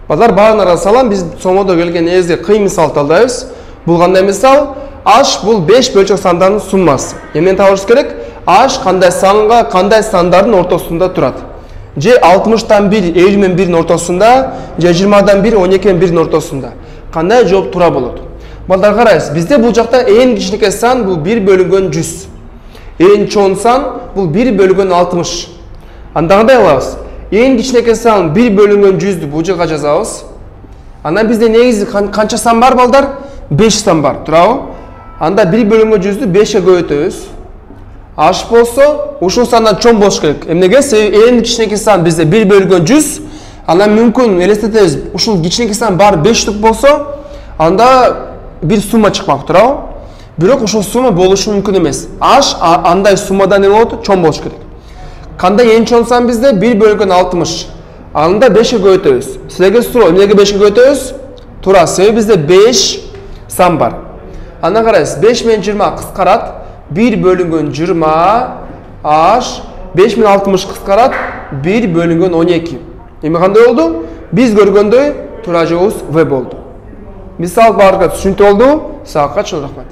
Балдар баарыңарга салам, биз сомодо келген эзге кыйын мисал талдайбыз. Бул кандай мисал? H бул 5 бөлчөк сандардын суммасы. Эмнени табышыбыз керек? H кандай санга, кандай сандардын ортосунда турат? Же 60-тан 1 50 менен 1-дин ортосунда, же 20-дан 1 12 менен 1-дин ортосунда. Кандай жооп туура болот? Балдар карайсыз, бизде бул жакта эң кичинекей сан бул 1 бөлүнгөн 100. Эң чоң сан бул 1 бөлүнгөн 60. Анда кандай кылабыз? Эң кичинекей сан 1 бөлүнгөн 100'дү бул жерге жазабыз. Андан бизде негизи канча сан бар балдар? 5 сан бар, туурабы? Анда 1 бөлүнгөн 100'дү 5 ге көбөйтөбүз. H болсо, ушул сандан чоң болуш керек. Эмнеге? Себеби эң кичинекей сан бизде 1 бөлүнгөн 100. Андан мүмкүн элестетебиз, ушул кичинекей сан баары 5 болсо, анда бир сумма чыкмак, туурабы? Бирок ушул сумма болушу мүмкүн эмес. H андай суммадан эме болот, чоң болуш керек. Кандай эң чоң сан бизде 1 бөлүнгөн 60. Анда 5 ге көбөйтөбүз. Силерге суроо, эмнеге 5 ге көбөйтөбүз? Туура, себеби бизде 5 сан бар. Андан карайсыз, 5 менен 20 кыскарат. 1 бөлүнгөн 20 H 5 менен 60 кыскарат. 1 бөлүнгөн 12. Эми кандай болду? Биз көргөндөй туура жообубуз В болду. Мисал баарга түшүнүктүү болду. Сага чоң рахмат.